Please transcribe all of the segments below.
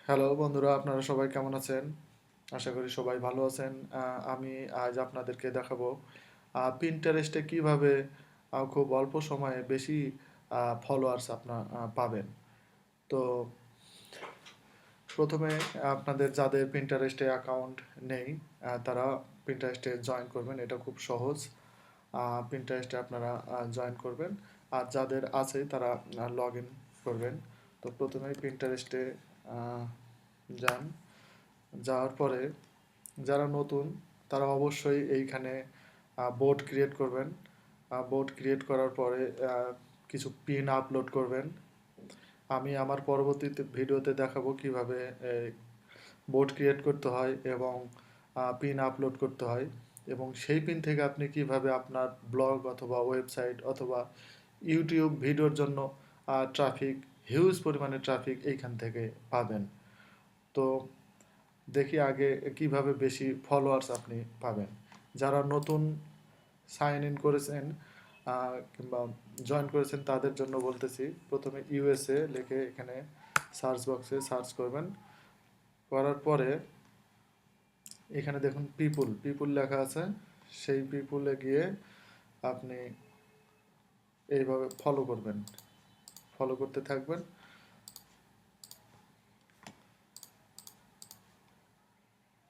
Hello বন্ধুরা, আপনারা সবাই কেমন আছেন? আশা করি সবাই ভালো আছেন। আমি আজ আপনাদেরকে দেখাবো Pinterest-এ কিভাবে খুব অল্প সময়ে বেশি ফলোয়ার্স আপনার পাবেন। তো প্রথমে আপনাদের যাদের Pinterest-এ অ্যাকাউন্ট নেই তারা Pinterest-এ জয়েন করবেন। এটা খুব সহজ। Pinterest-এ আপনারা জয়েন করবেন। আর যাদের আছে তারা লগ ইন করবেন। তো প্রথমেই Pinterest-এ যান। যাওয়ার পরে যারা নতুন তারা অবশ্যই এইখানে বোর্ড ক্রিয়েট করবেন। বোর্ড ক্রিয়েট করার পরে কিছু পিন আপলোড করবেন। আমি আমার পরবর্তীতে ভিডিওতে দেখাবো কিভাবে বোর্ড ক্রিয়েট করতে হয় এবং পিন আপলোড করতে হয় এবং সেই পিন থেকে আপনি কিভাবে আপনার ব্লগ অথবা ওয়েবসাইট অথবা ইউটিউব ভিডিওর জন্য ট্রাফিক, হিউজ পরিমাণে ট্রাফিক এইখান থেকে পাবেন। তো দেখি আগে কিভাবে বেশি ফলোয়ার্স আপনি পাবেন। যারা নতুন সাইন ইন করেছেন কিংবা জয়েন করেছেন তাদের জন্য বলতেছি, প্রথমে ইউএসএ লিখে এখানে সার্চ বক্সে সার্চ করবেন। করার পরে এখানে দেখুন পিপুল পিপুল লেখা আছে, সেই পিপুলে গিয়ে আপনি এইভাবে ফলো করবেন, ফলো করতে থাকবেন।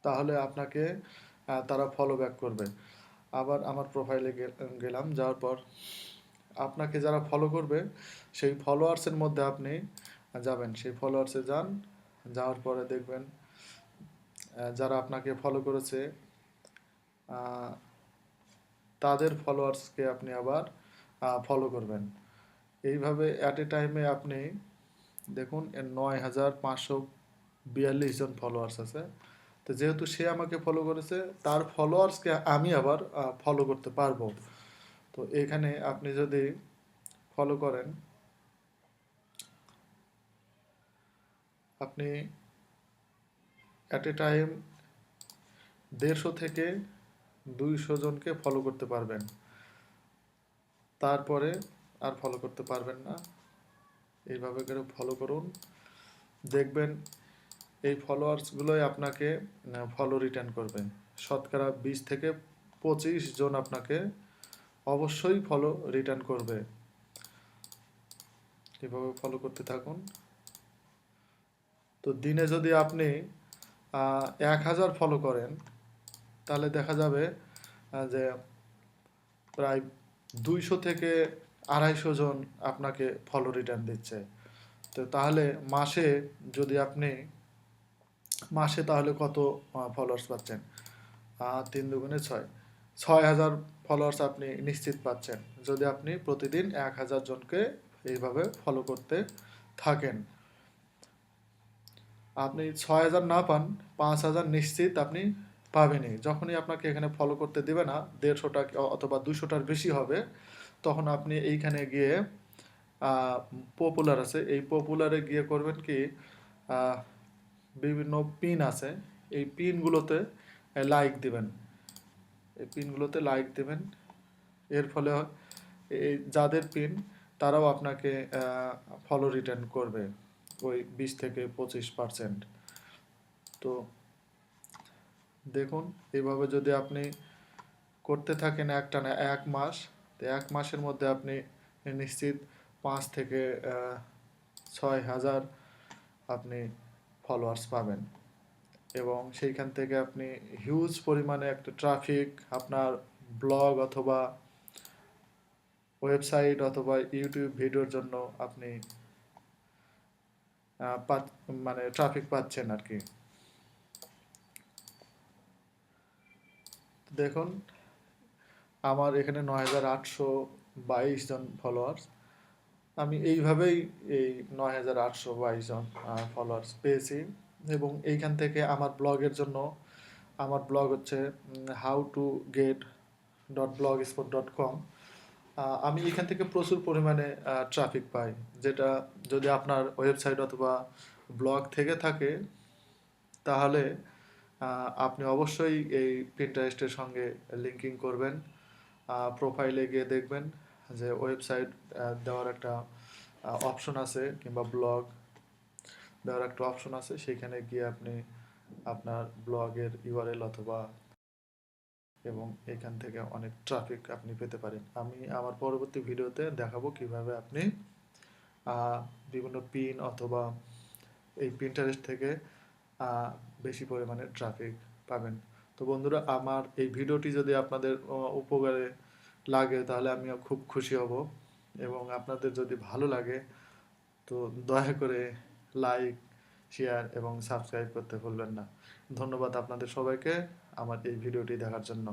তাহলে আপনাকে তারা ফলো ব্যাক করবে। আবার আমার প্রোফাইলে গেলাম, যাওয়ার পর আপনাকে যারা ফলো করবে সেই ফলোয়ার্সের মধ্যে আপনি যাবেন, সেই ফলোয়ার্সে যান। যাওয়ার পরে দেখবেন যারা আপনাকে ফলো করেছে তাদের ফলোয়ার্সকে আপনি আবার ফলো করবেন। এইভাবে অ্যাট এ টাইমে আপনি দেখুন 9,542 জন ফলোয়ার্স আছে। তো যেহেতু সে আমাকে ফলো করেছে তার ফলোয়ার্সকে আমি আবার ফলো করতে পারবো। তো এখানে আপনি যদি ফলো করেন, আপনি অ্যাট এ টাইম 150 থেকে 200 জনকে ফলো করতে পারবেন, তারপরে আর ফলো করতে পারবেন না। এইভাবে করে ফলো করুন, দেখবেন এই ফলোয়ার্সগুলোই আপনাকে ফলো রিটার্ন করবে। শতকরা 20 থেকে 25 জন আপনাকে অবশ্যই ফলো রিটার্ন করবে। এভাবে ফলো করতে থাকুন। তো দিনে যদি আপনি 1000 ফলো করেন তাহলে দেখা যাবে যে প্রায় 200 থেকে 250 জন আপনাকে ফলো রিটার্ন দিচ্ছে। তো তাহলে যদি আপনি মাসে তাহলে কত ফলোয়ার্স পাচ্ছেন? 3 দুগুণে 6, 6,000 ফলোয়ার্স আপনি নিশ্চিত পাচ্ছেন যদি আপনি প্রতিদিন 1000 জনকে এইভাবে ফলো করতে থাকেন। আপনি 6,000 না পান, 5,000 নিশ্চিত আপনি পাবেনই। যখনই আপনাকে এখানে ফলো করতে দেবে না, 150টা অথবা 200টার বেশি হবে, তখন আপনি এইখানে গিয়ে পপুলার আছে, এই পপুলারে গিয়ে করবেন কি, বিভিন্ন পিন আছে, এই পিনগুলোতে লাইক দিবেন, এই পিনগুলোতে লাইক দেবেন। এর ফলে এই যাদের পিন তারাও আপনাকে ফলো রিটার্ন করবে ওই 20 থেকে 25%। তো দেখুন এইভাবে যদি আপনি করতে থাকেন একটানা 1 মাস, তো 1 মাসের মধ্যে আপনি নিশ্চিত 5 থেকে 6,000 আপনি ফলোয়ার্স পাবেন এবং সেইখান থেকে আপনি হিউজ পরিমাণে একটা ট্রাফিক আপনার ব্লগ অথবা ওয়েবসাইট অথবা ইউটিউব ভিডিওর জন্য আপনি মানে ট্রাফিক পাচ্ছেন আর কি। দেখুন আমার এখানে 9,822 জন ফলোয়ার্স। আমি এইভাবেই এই 9,822 জন ফলোয়ার্স পেয়েছি এবং এইখান থেকে আমার ব্লগের জন্য, আমার ব্লগ হচ্ছে howtoget.blogspot.com। আমি এখান থেকে প্রচুর পরিমাণে ট্রাফিক পাই, যেটা যদি আপনার ওয়েবসাইট অথবা ব্লগ থেকে থাকে তাহলে আপনি অবশ্যই এই পিন্টারেস্টের সঙ্গে লিঙ্কিং করবেন। প্রোফাইলে গিয়ে দেখবেন যে ওয়েবসাইট দেওয়ার একটা অপশন আছে কিংবা ব্লগ দেওয়ার একটা অপশন আছে, সেখানে গিয়ে আপনি আপনার ব্লগের ইউআরএল অথবা এবং এখান থেকে অনেক ট্রাফিক আপনি পেতে পারেন। আমি আমার পরবর্তী ভিডিওতে দেখাবো কিভাবে আপনি বিভিন্ন পিন অথবা এই পিন্টারেস্ট থেকে বেশি পরিমাণে ট্রাফিক পাবেন। তো বন্ধুরা, আমার এই ভিডিওটি যদি আপনাদের উপকারে লাগে তাহলে আমিও খুব খুশি হব, এবং আপনাদের যদি ভালো লাগে তো দয়া করে লাইক, শেয়ার এবং সাবস্ক্রাইব করতে ভুলবেন না। ধন্যবাদ আপনাদের সবাইকে আমার এই ভিডিওটি দেখার জন্য।